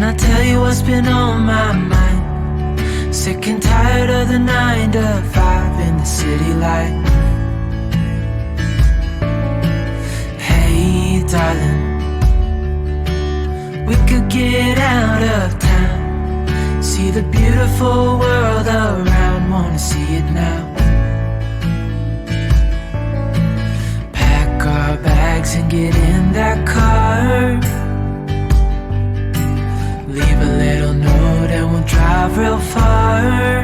I tell you what's been on my mind? Sick and tired of the 9 to 5 in the city light. Hey darling, we could get out of town, see the beautiful world around, wanna see it now. Pack our bags and get in that car, leave a little note and we'll drive real far.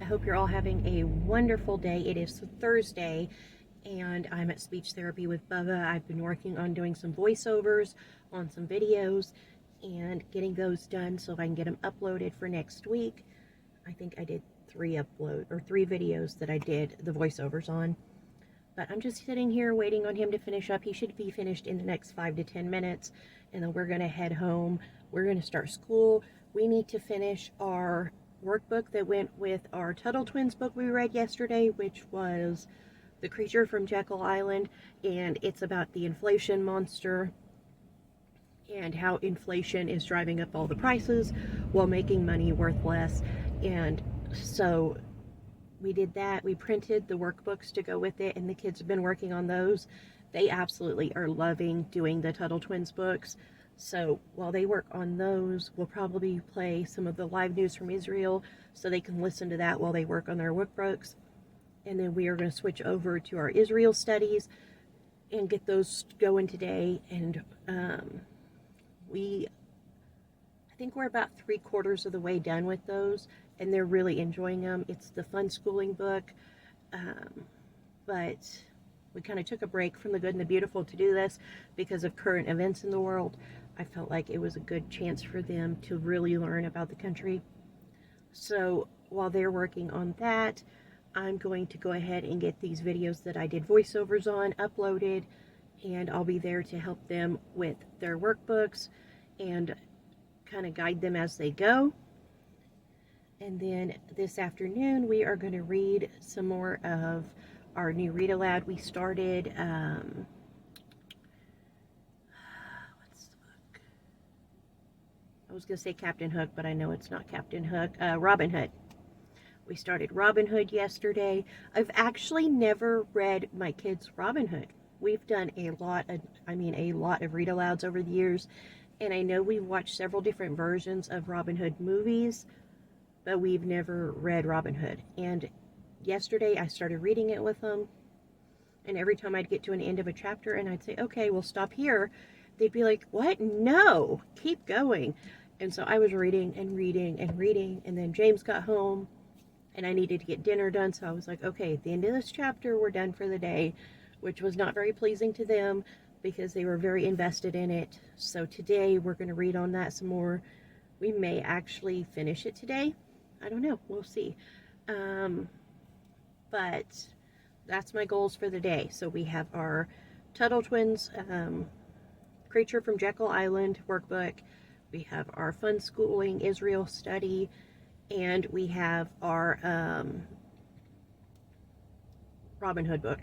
I hope you're all having a wonderful day. It is Thursday and I'm at speech therapy with Bubba. I've been working on doing some voiceovers on some videos and getting those done so I can get them uploaded for next week. I think I did 3 videos that I did the voiceovers on. But I'm just sitting here waiting on him to finish up. He should be finished in the next 5 to 10 minutes. And then we're going to head home. We're going to start school. We need to finish our workbook that went with our Tuttle Twins book we read yesterday, which was The Creature from Jekyll Island. And it's about the inflation monster and how inflation is driving up all the prices while making money worth less. And so we did that. We printed the workbooks to go with it, and the kids have been working on those. They absolutely are loving doing the Tuttle Twins books. So while they work on those, we'll probably play some of the live news from Israel so they can listen to that while they work on their workbooks. And then we are going to switch over to our Israel studies and get those going today. And I think we're about 3/4 of the way done with those, and they're really enjoying them. It's the fun schooling book, but we kind of took a break from the good and the beautiful to do this because of current events in the world. I felt like it was a good chance for them to really learn about the country. So while they're working on that, I'm going to go ahead and get these videos that I did voiceovers on uploaded, and I'll be there to help them with their workbooks and kind of guide them as they go. And then this afternoon we are going to read some more of our new read aloud. We started what's the book? I was going to say Captain Hook, but I know it's not Captain Hook. Robin Hood. We started Robin Hood yesterday. I've actually never read my kids Robin Hood. We've done a lot of read alouds over the years, and I know we've watched several different versions of Robin Hood movies, but we've never read Robin Hood. And yesterday I started reading it with them, and every time I'd get to an end of a chapter and I'd say, okay, we'll stop here, they'd be like, what? No, keep going. And so I was reading and reading and reading, and then James got home and I needed to get dinner done, so I was like, okay, at the end of this chapter we're done for the day, which was not very pleasing to them because they were very invested in it. So today we're going to read on that some more. We may actually finish it today. I don't know. We'll see. But that's my goals for the day. So we have our Tuttle Twins Creature from Jekyll Island workbook. We have our Fun Schooling Israel study. And we have our Robin Hood book.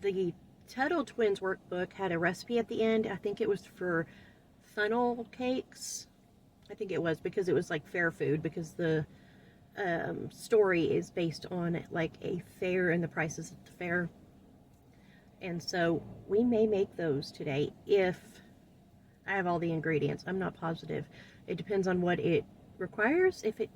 The Tuttle Twins workbook had a recipe at the end. I think it was for funnel cakes. I think it was because it was like fair food, because the story is based on like a fair and the prices at the fair. And so we may make those today if I have all the ingredients. I'm not positive. It depends on what it requires. If it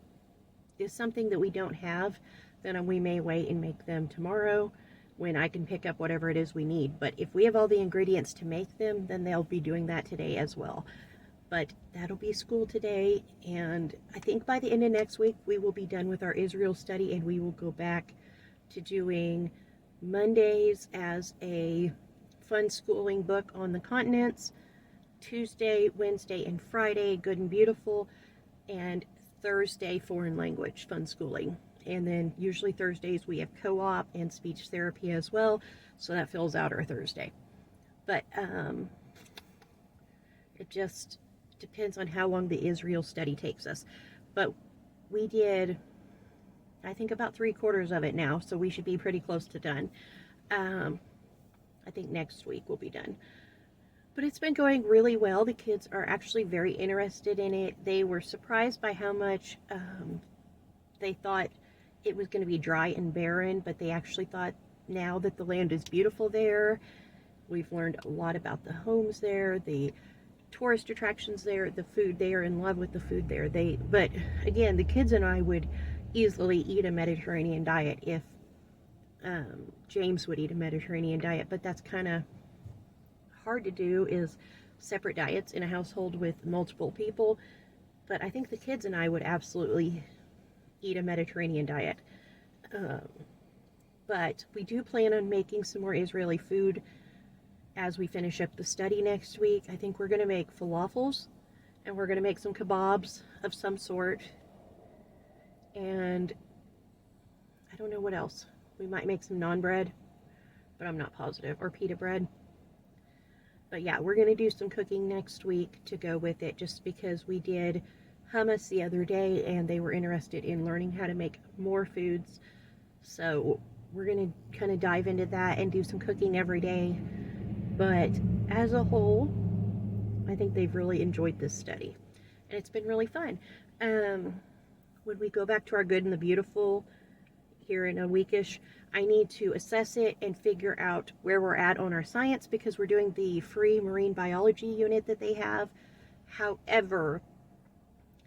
is something that we don't have, then we may wait and make them tomorrow when I can pick up whatever it is we need. But if we have all the ingredients to make them, then they'll be doing that today as well. But that'll be school today, and I think by the end of next week we will be done with our Israel study, and we will go back to doing Mondays as a fun schooling book on the continents, Tuesday, Wednesday, and Friday, Good and Beautiful, and Thursday, foreign language fun schooling. And then usually Thursdays we have co-op and speech therapy as well, so that fills out our Thursday. But it just depends on how long the Israel study takes us. But we did, I think, about 3/4 of it now, so we should be pretty close to done. I think next week we'll be done. But it's been going really well. The kids are actually very interested in it. They were surprised by how much they thought it was going to be dry and barren, but they actually thought now that the land is beautiful there. We've learned a lot about the homes there, the tourist attractions there, the food. They are in love with the food there. But again, the kids and I would easily eat a Mediterranean diet if James would eat a Mediterranean diet, but that's kind of hard to do, is separate diets in a household with multiple people. But I think the kids and I would absolutely eat a Mediterranean diet. But we do plan on making some more Israeli food as we finish up the study next week. I think we're going to make falafels, and we're going to make some kebabs of some sort, and I don't know what else. We might make some naan bread, but I'm not positive, or pita bread. But yeah, we're going to do some cooking next week to go with it, just because we did hummus the other day and they were interested in learning how to make more foods. So we're going to kind of dive into that and do some cooking every day. But as a whole, I think they've really enjoyed this study, and it's been really fun. When we go back to our Good and the Beautiful here in a weekish, I need to assess it and figure out where we're at on our science, because we're doing the free marine biology unit that they have. However,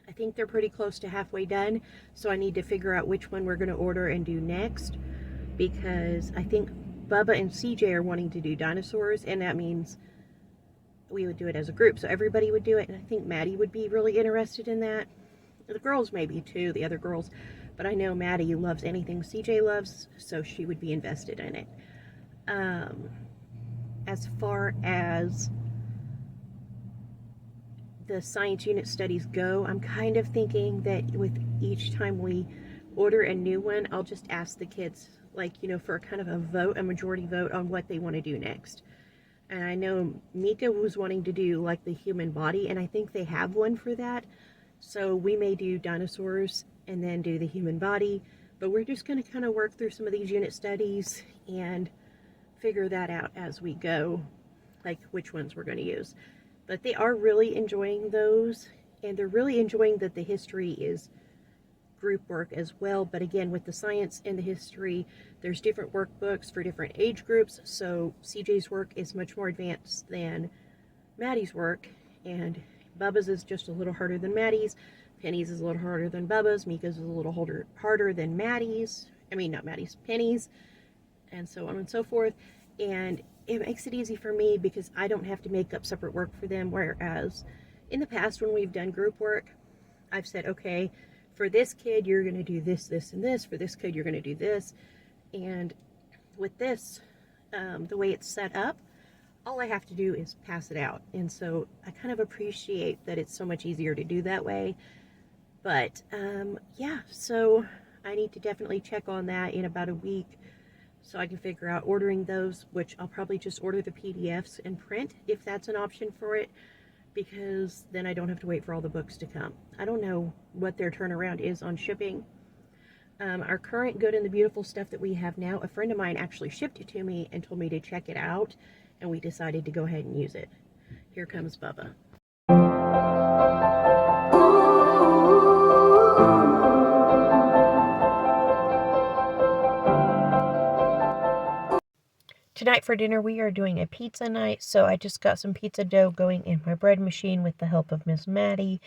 I think they're pretty close to halfway done, so I need to figure out which one we're going to order and do next, because I think Bubba and CJ are wanting to do dinosaurs, and that means we would do it as a group, so everybody would do it, and I think Maddie would be really interested in that. The girls maybe too, the other girls, but I know Maddie loves anything CJ loves, so she would be invested in it. As far as the science unit studies go, I'm kind of thinking that with each time we order a new one, I'll just ask the kids, like, you know, for kind of a vote, a majority vote on what they want to do next. And I know Mika was wanting to do like the human body, and I think they have one for that. So we may do dinosaurs and then do the human body, but we're just going to kind of work through some of these unit studies and figure that out as we go, like which ones we're going to use. But they are really enjoying those, and they're really enjoying that the history is group work as well. But again, with the science and the history, there's different workbooks for different age groups, so CJ's work is much more advanced than Maddie's work, and Bubba's is just a little harder than Maddie's. Penny's is a little harder than Bubba's. Mika's is a little harder than Maddie's. I mean, not Maddie's, Penny's, and so on and so forth. And it makes it easy for me because I don't have to make up separate work for them, whereas in the past when we've done group work, I've said, okay, for this kid, you're going to do this, this, and this. For this kid, you're going to do this. And with this, the way it's set up, all I have to do is pass it out. And so I kind of appreciate that it's so much easier to do that way. But yeah, so I need to definitely check on that in about a week so I can figure out ordering those, which I'll probably just order the PDFs and print if that's an option for it, because then I don't have to wait for all the books to come. I don't know what their turnaround is on shipping. Our current Good and the Beautiful stuff that we have now, a friend of mine actually shipped it to me and told me to check it out, and we decided to go ahead and use it. Here comes Bubba. Tonight for dinner we are doing a pizza night, so I just got some pizza dough going in my bread machine with the help of Miss Maddie.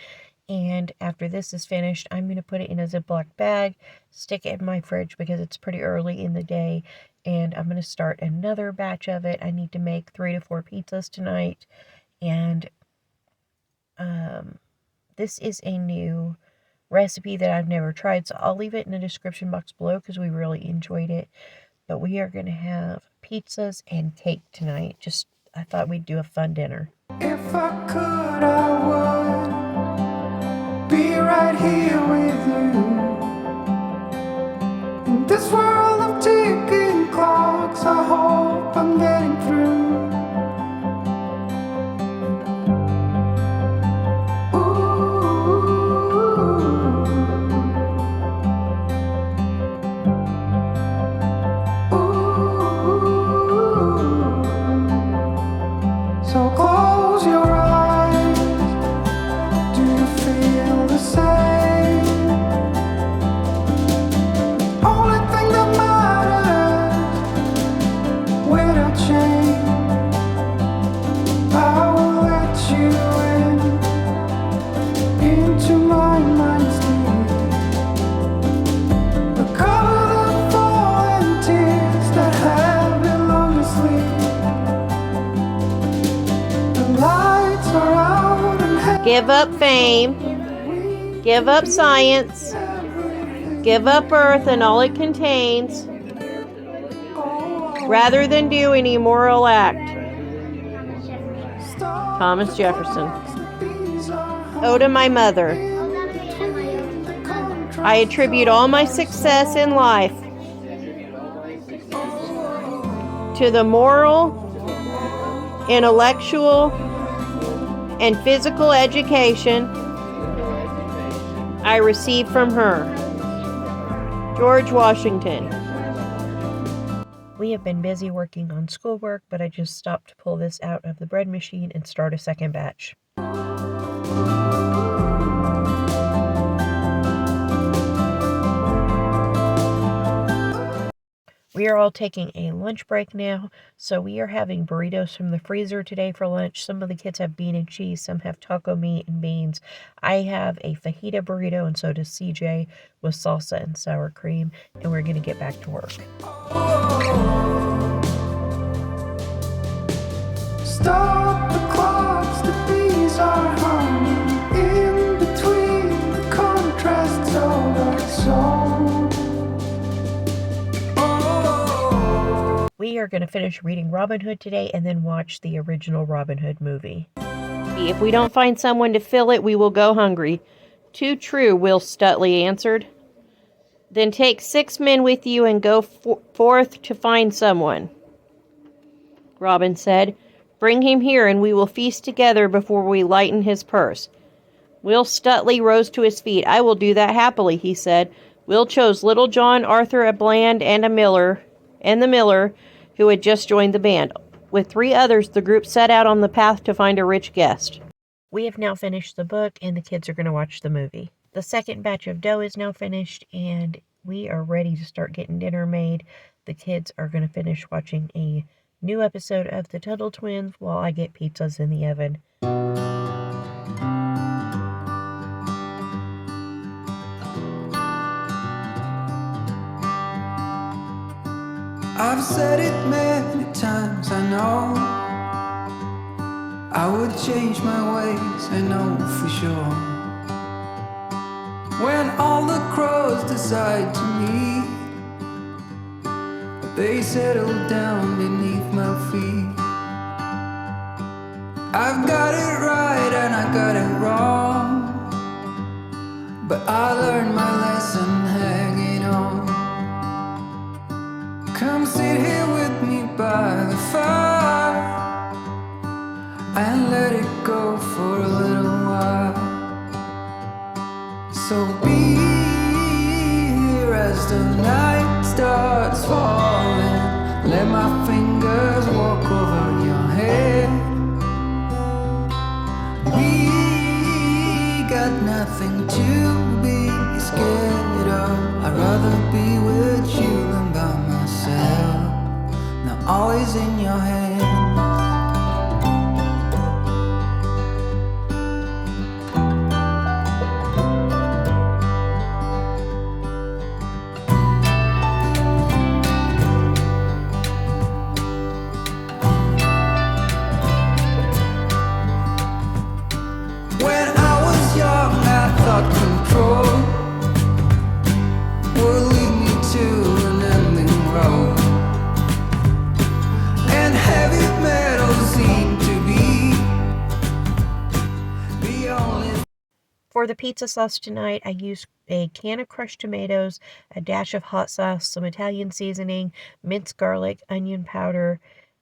And after this is finished, I'm going to put it in a Ziploc bag, stick it in my fridge because it's pretty early in the day, and I'm going to start another batch of it. I need to make 3 to 4 pizzas tonight, and this is a new recipe that I've never tried, so I'll leave it in the description box below because we really enjoyed it. But we are going to have pizzas and cake tonight. I thought we'd do a fun dinner. If I could, I would be right here with you. In this world of ticking clocks, I hope I'm getting through. So close. Give up fame. Give up science. Give up Earth and all it contains, rather than do an immoral act. Thomas Jefferson. Oh, to my mother. I attribute all my success in life to the moral, intellectual, and physical education I received from her. George Washington. We have been busy working on schoolwork, but I just stopped to pull this out of the bread machine and start a second batch. We are all taking a lunch break now, so we are having burritos from the freezer today for lunch. Some of the kids have bean and cheese, some have taco meat and beans. I have a fajita burrito, and so does CJ, with salsa and sour cream, and we're going to get back to work. Stop the clocks, the bees are humming in between the contrasts of our song. We are going to finish reading Robin Hood today and then watch the original Robin Hood movie. If we don't find someone to fill it, we will go hungry. Too true, Will Stuteley answered. Then take 6 men with you and go forth to find someone. Robin said, bring him here and we will feast together before we lighten his purse. Will Stuteley rose to his feet. I will do that happily, he said. Will chose Little John, Arthur, a Bland, and the miller, who had just joined the band. With 3 others, the group set out on the path to find a rich guest. We have now finished the book, and the kids are going to watch the movie. The second batch of dough is now finished, and we are ready to start getting dinner made. The kids are going to finish watching a new episode of the Tuttle Twins while I get pizzas in the oven. I've said it many times, I know I would change my ways, I know for sure. When all the crows decide to meet, they settle down beneath my feet. I've got it right and I got it wrong, but I learned my lesson hanging on. Come sit here with me by the fire and let it go for a little while. So be here as the night starts falling. Let my fingers walk over your head. We got nothing to be scared of. I'd rather be with you than by myself. Now all is in your hands. When I was young, I thought control would lead me to an ending road, and heavy metal seemed to be the only. For the pizza sauce tonight, I used a can of crushed tomatoes, a dash of hot sauce, some Italian seasoning, minced garlic, onion powder,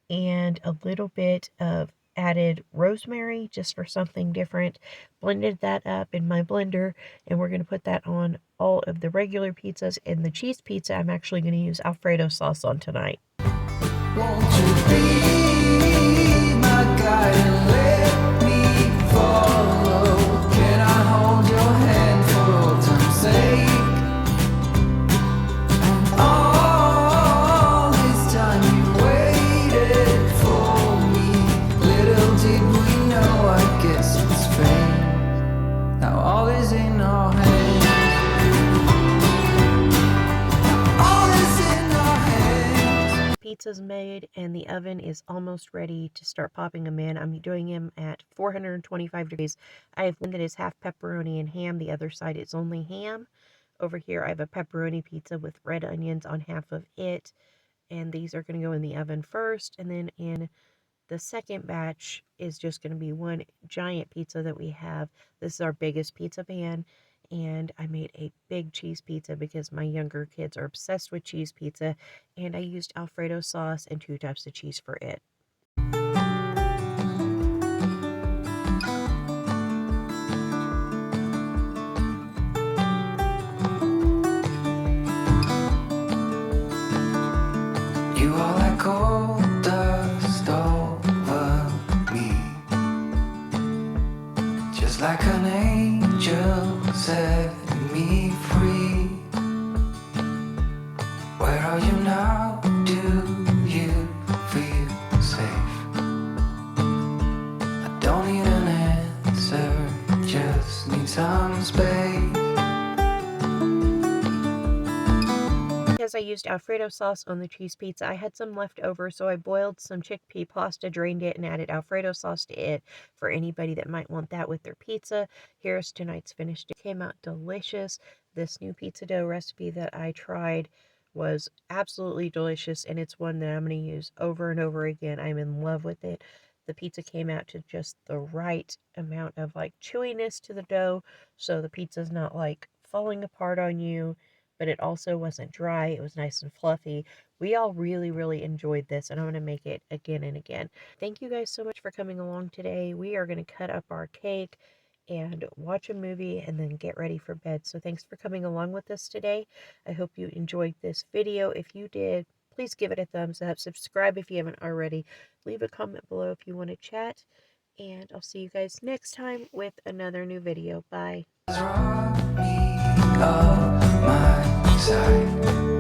and a little bit of added rosemary just for something different. Blended that up in my blender, and we're going to put that on all of the regular pizzas. And the cheese pizza, I'm actually going to use Alfredo sauce on tonight. Won't you be my guide and let me follow? Can I hold your hand for old time's sake? And all this time you waited for me. Little did we know, I guess it's fate. Now all is in our hands. All is in our hands. pizzas made, and the oven is almost ready to start popping them in. I'm doing them at 425 degrees. I have one that is half pepperoni and ham. The other side is only ham. Over here, I have a pepperoni pizza with red onions on half of it. And these are going to go in the oven first, and then in the second batch is just going to be one giant pizza that we have. This is our biggest pizza pan, and I made a big cheese pizza because my younger kids are obsessed with cheese pizza, and I used Alfredo sauce and 2 types of cheese for it. You are like gold dust over me, just like an angel setting me free. Where are you now? Do you feel safe? I don't need an answer, just need some space. Because I used Alfredo sauce on the cheese pizza, I had some left over, so I boiled some chickpea pasta, drained it, and added Alfredo sauce to it for anybody that might want that with their pizza. Here's tonight's finished. It came out delicious. This new pizza dough recipe that I tried was absolutely delicious, and it's one that I'm going to use over and over again. I'm in love with it. The pizza came out to just the right amount of like chewiness to the dough, so the pizza's not like falling apart on you, but it also wasn't dry. It was nice and fluffy. We all really enjoyed this, and I'm going to make it again and again. Thank you guys so much for coming along today. We are going to cut up our cake and watch a movie and then get ready for bed. So thanks for coming along with us today. I hope you enjoyed this video. If you did, please give it a thumbs up. Subscribe if you haven't already. Leave a comment below if you want to chat. And I'll see you guys next time with another new video. Bye. Draw me on my side.